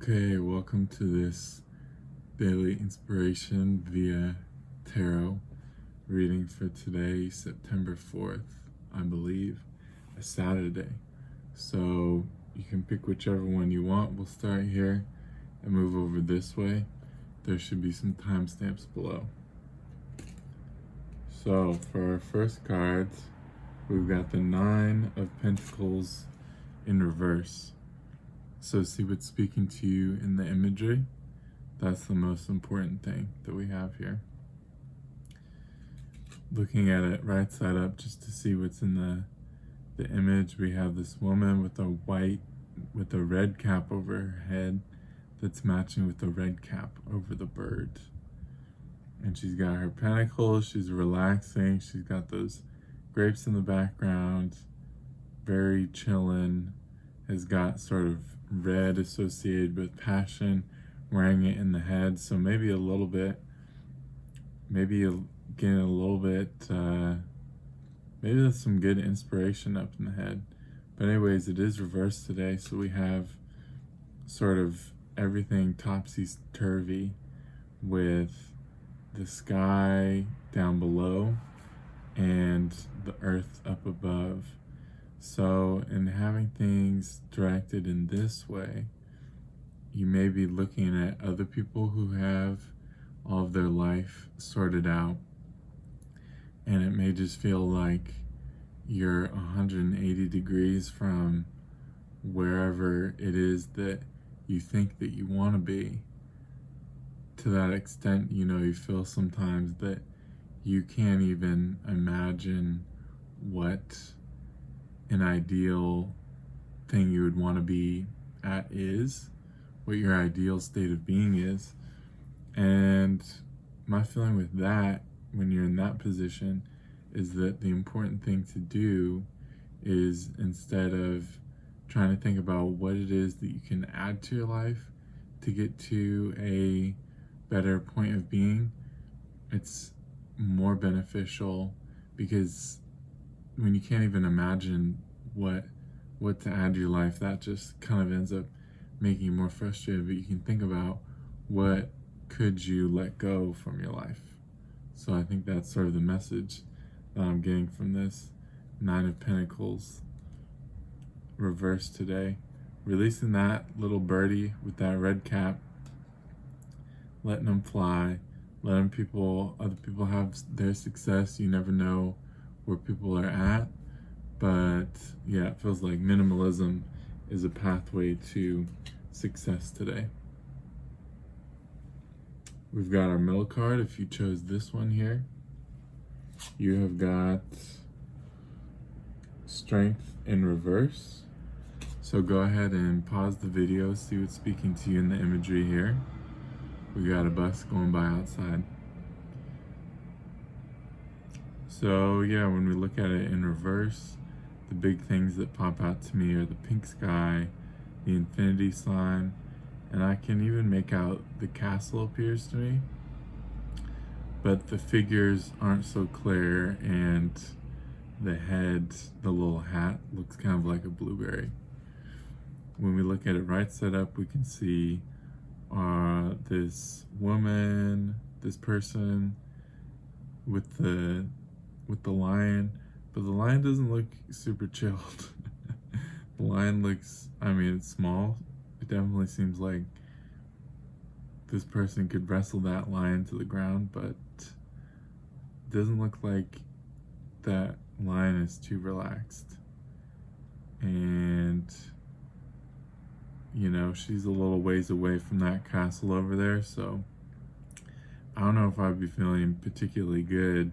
Okay, welcome to this daily inspiration via tarot reading for today, September 4th, I believe, a Saturday. So you can pick whichever one you want. We'll start here and move over this way. There should be some timestamps below. So for our first cards, we've got the Nine of Pentacles in reverse. So see what's speaking to you in the imagery. That's the most important thing that we have here. Looking at it right side up just to see what's in the image, we have this woman with a red cap over her head that's matching with the red cap over the bird. And she's got her pentacles, she's relaxing, she's got those grapes in the background, very chillin', has got sort of red associated with passion, wearing it in the head. So maybe a little bit, maybe getting a little bit, maybe there's some good inspiration up in the head. But anyways, it is reversed today. So we have sort of everything topsy-turvy with the sky down below and the earth up above. So in having things directed in this way, you may be looking at other people who have all of their life sorted out, and it may just feel like you're 180 degrees from wherever it is that you think that you want to be. To that extent, you feel sometimes that you can't even imagine what an ideal thing you would want to be at is, what your ideal state of being is. And my feeling with that, when you're in that position, is that the important thing to do is, instead of trying to think about what it is that you can add to your life to get to a better point of being, it's more beneficial, because when you can't even imagine what to add to your life, that just kind of ends up making you more frustrated. But you can think about what could you let go from your life. So I think that's sort of the message that I'm getting from this Nine of Pentacles reversed today. Releasing that little birdie with that red cap, letting them fly, letting other people have their success. You never know where people are at, but yeah, it feels like minimalism is a pathway to success today. We've got our middle card. If you chose this one here, you have got Strength in reverse. So go ahead and pause the video, see what's speaking to you in the imagery here. We got a bus going by outside. So yeah, when we look at it in reverse, the big things that pop out to me are the pink sky, the infinity sign, and I can even make out the castle appears to me, but the figures aren't so clear, and the head, the little hat, looks kind of like a blueberry. When we look at it right side up, we can see this woman, this person with the lion, but the lion doesn't look super chilled. The lion looks, it's small. It definitely seems like this person could wrestle that lion to the ground, but it doesn't look like that lion is too relaxed. And she's a little ways away from that castle over there, so I don't know if I'd be feeling particularly good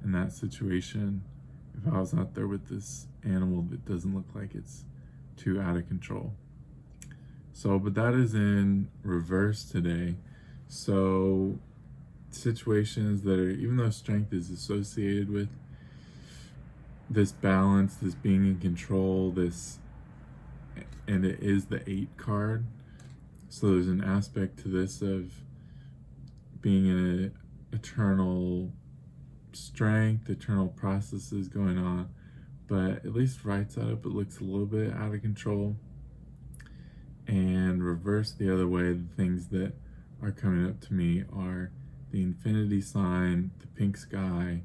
in that situation if I was out there with this animal that doesn't look like it's too out of control. So, but that is in reverse today. So situations that are, even though strength is associated with this balance, this being in control, and it is the 8 card. So there's an aspect to this of being in an eternal strength, eternal processes going on, but at least right side up, it looks a little bit out of control. and reverse the other way, the things that are coming up to me are the infinity sign, the pink sky,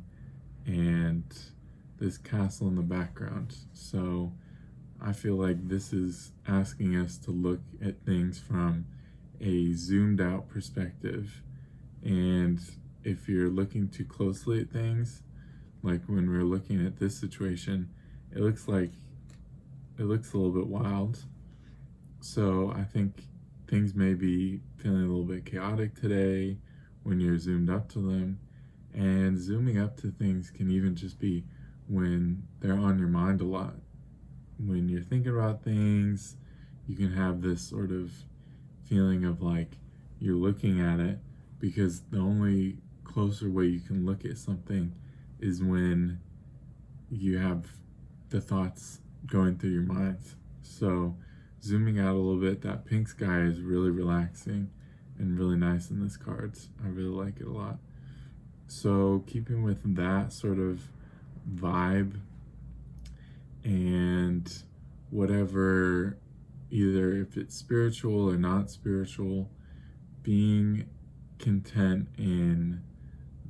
and this castle in the background. So I feel like this is asking us to look at things from a zoomed out perspective. And if you're looking too closely at things, like when we're looking at this situation, it looks a little bit wild. So I think things may be feeling a little bit chaotic today when you're zoomed up to them. And zooming up to things can even just be when they're on your mind a lot. When you're thinking about things, you can have this sort of feeling of like you're looking at it, because the only closer way you can look at something is when you have the thoughts going through your minds. So zooming out a little bit, that pink sky is really relaxing and really nice in this cards. I really like it a lot. So keeping with that sort of vibe, and whatever, either if it's spiritual or not spiritual, being content in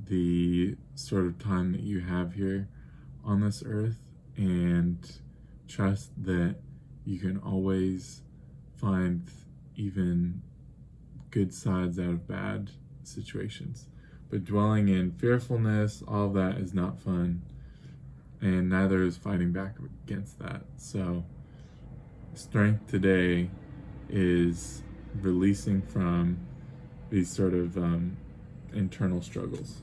the sort of time that you have here on this earth, and trust that you can always find even good sides out of bad situations. But dwelling in fearfulness, all of that is not fun, and neither is fighting back against that. So strength today is releasing from these sort of internal struggles.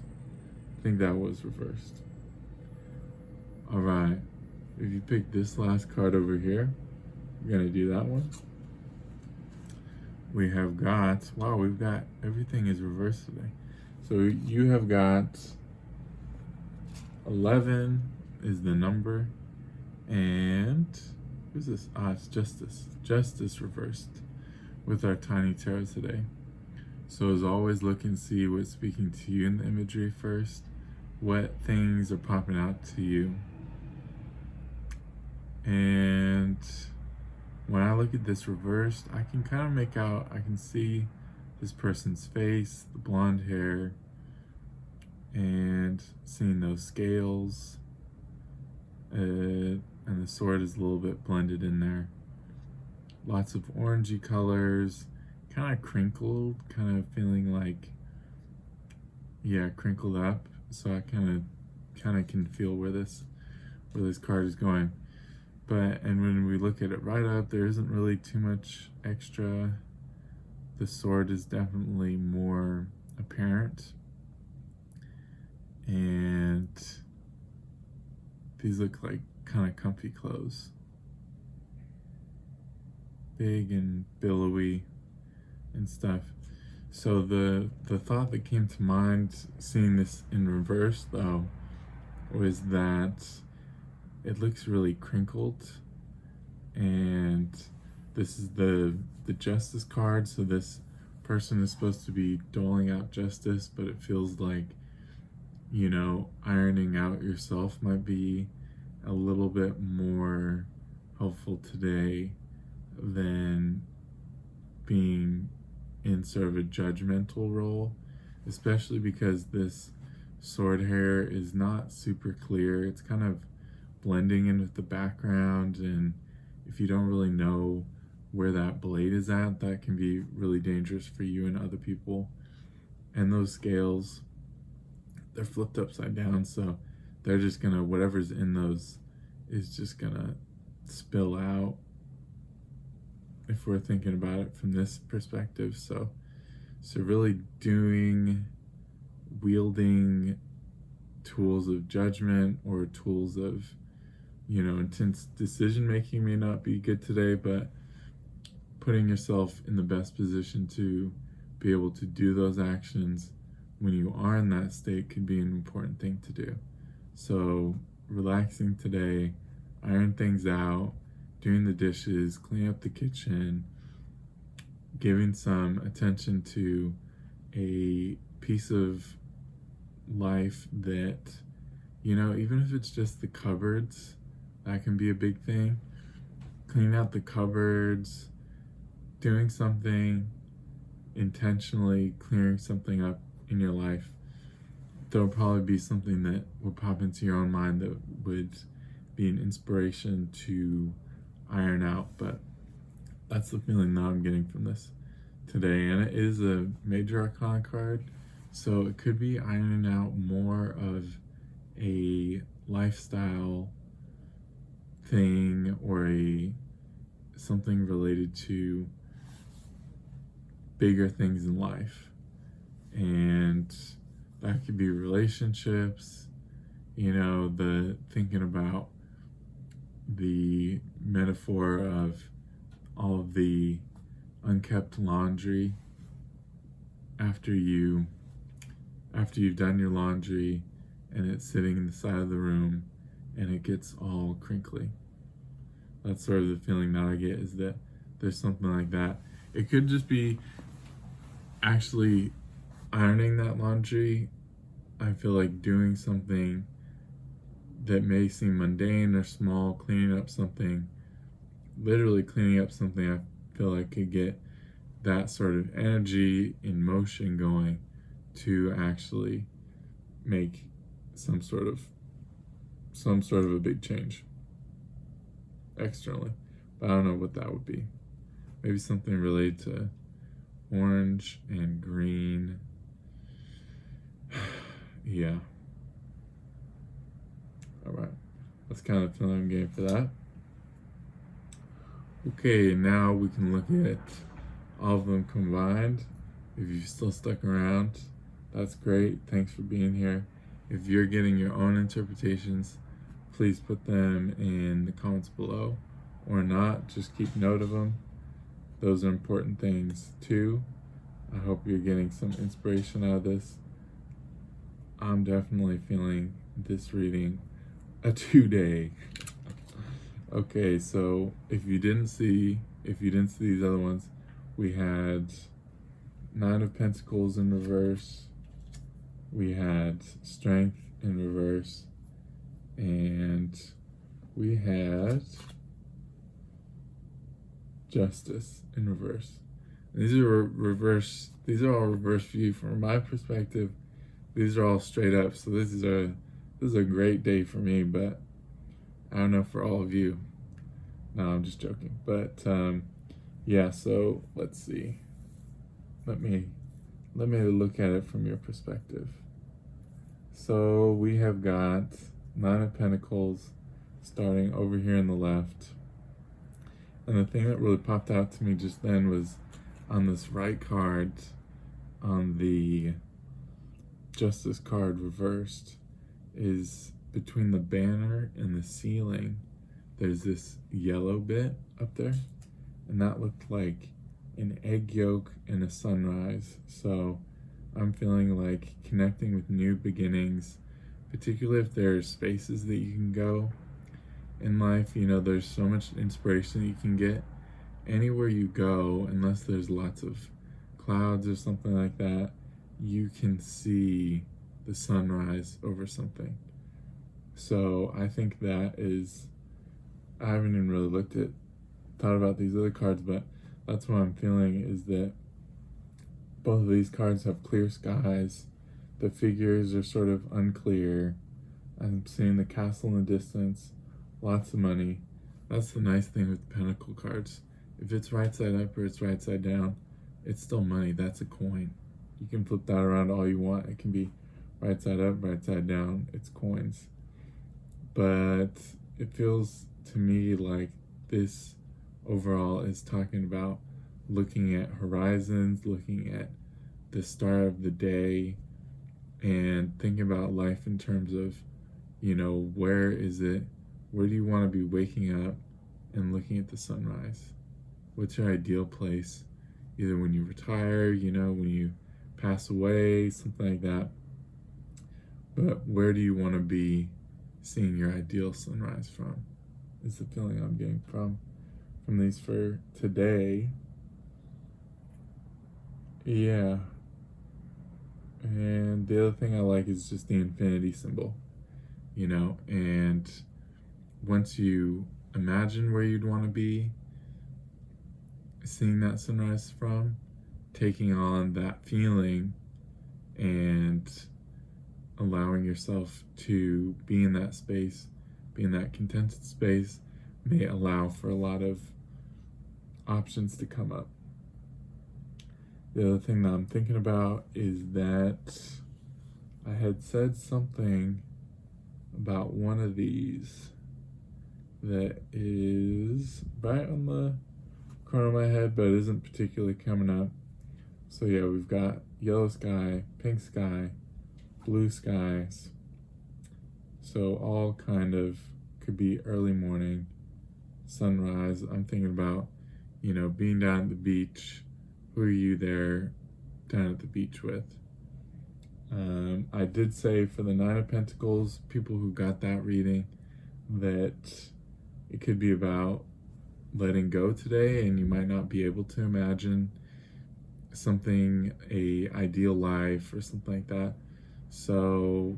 I think that was reversed. All right, if you pick this last card over here, we're gonna do that one. We have got, wow, we've got, everything is reversed today. So you have got 11 is the number, and who's this? It's justice. Justice reversed with our tiny tarot today. So as always, look and see what's speaking to you in the imagery first. What things are popping out to you? And when I look at this reversed, I can kind of make out, I can see this person's face, the blonde hair, and seeing those scales, and the sword is a little bit blended in there. Lots of orangey colors, kind of crinkled, kind of feeling like, yeah, crinkled up. So I kind of can feel where this card is going. But, and when we look at it right up, there isn't really too much extra. The sword is definitely more apparent. And these look like kind of comfy clothes. Big and billowy and stuff. So the thought that came to mind seeing this in reverse though was that it looks really crinkled, and this is the justice card, so this person is supposed to be doling out justice, but it feels like, you know, ironing out yourself might be a little bit more helpful today than being in sort of a judgmental role, especially because this sword hair is not super clear. It's kind of blending in with the background, and if you don't really know where that blade is at, that can be really dangerous for you and other people. And those scales, they're flipped upside down, so they're just gonna, whatever's in those is just gonna spill out if we're thinking about it from this perspective. So really wielding tools of judgment or tools of, you know, intense decision making may not be good today, but putting yourself in the best position to be able to do those actions when you are in that state could be an important thing to do. So relaxing today, iron things out, doing the dishes, clean up the kitchen, giving some attention to a piece of life that, you know, even if it's just the cupboards, that can be a big thing. Clean out the cupboards, doing something intentionally, clearing something up in your life, there'll probably be something that will pop into your own mind that would be an inspiration to iron out. But that's the feeling that I'm getting from this today. And it is a major arcana card, so it could be ironing out more of a lifestyle thing or something related to bigger things in life. And that could be relationships, the thinking about the metaphor of all of the unkept laundry after you've done your laundry and it's sitting in the side of the room and it gets all crinkly. That's sort of the feeling that I get, is that there's something like that. It could just be actually ironing that laundry. I feel like doing something that may seem mundane or small, cleaning up something, literally cleaning up something, I feel like could get that sort of energy in motion going to actually make some sort of a big change externally. But I don't know what that would be. Maybe something related to orange and green. Yeah. Alright. That's kind of the feeling I'm getting for that. Okay, now we can look at all of them combined. If you've still stuck around, that's great. Thanks for being here. If you're getting your own interpretations, please put them in the comments below, or not, just keep note of them. Those are important things too. I hope you're getting some inspiration out of this. I'm definitely feeling this reading a 2-day. Okay, so if you didn't see these other ones, we had 9 of Pentacles in reverse, we had Strength in reverse, and we had Justice in reverse. These are all reverse view from my perspective. These are all straight up, so this is a great day for me, but I don't know for all of you. No, I'm just joking. But yeah, so let's see. Let me look at it from your perspective. So we have got 9 of Pentacles starting over here on the left. And the thing that really popped out to me just then was on this right card, on the Justice card reversed, is between the banner and the ceiling, there's this yellow bit up there, and that looked like an egg yolk and a sunrise. So I'm feeling like connecting with new beginnings, particularly if there's spaces that you can go in life. There's so much inspiration that you can get anywhere you go, unless there's lots of clouds or something like that. You can see the sunrise over something. So I think that is, I haven't even really thought about these other cards, but that's what I'm feeling, is that both of these cards have clear skies. The figures are sort of unclear. I'm seeing the castle in the distance, lots of money. That's the nice thing with Pentacle cards. If it's right side up or it's right side down, it's still money. That's a coin. You can flip that around all you want. It can be right side up, right side down. It's coins. But it feels to me like this overall is talking about looking at horizons, looking at the start of the day, and thinking about life in terms of, where do you want to be waking up and looking at the sunrise? What's your ideal place? Either when you retire, when you pass away, something like that. But where do you want to be seeing your ideal sunrise from, is the feeling I'm getting from these for today. Yeah. And the other thing I like is just the infinity symbol, and once you imagine where you'd want to be, seeing that sunrise from, taking on that feeling and allowing yourself to be in that space, be in that contented space, may allow for a lot of options to come up. The other thing that I'm thinking about is that I had said something about one of these that is right on the corner of my head, but isn't particularly coming up. So yeah, we've got yellow sky, pink sky, blue skies. So all kind of could be early morning, sunrise. I'm thinking about, being down at the beach. Who are you there down at the beach with? I did say for the Nine of Pentacles, people who got that reading, that it could be about letting go today, and you might not be able to imagine something, a ideal life or something like that. So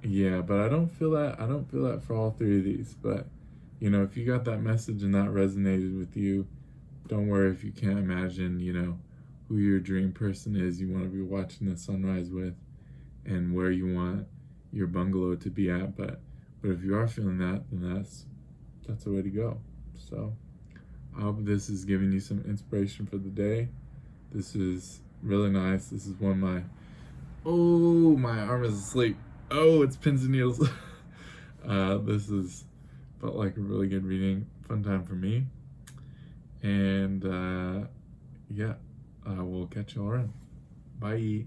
yeah, but I don't feel that for all three of these. But if you got that message and that resonated with you, don't worry if you can't imagine, who your dream person is you want to be watching the sunrise with, and where you want your bungalow to be at. But if you are feeling that, then that's the way to go. So I hope this is giving you some inspiration for the day. This is really nice. This is one of my arm is asleep. Oh, it's pins and needles. This is felt like a really good reading, fun time for me. And yeah, I will catch you all around. Bye.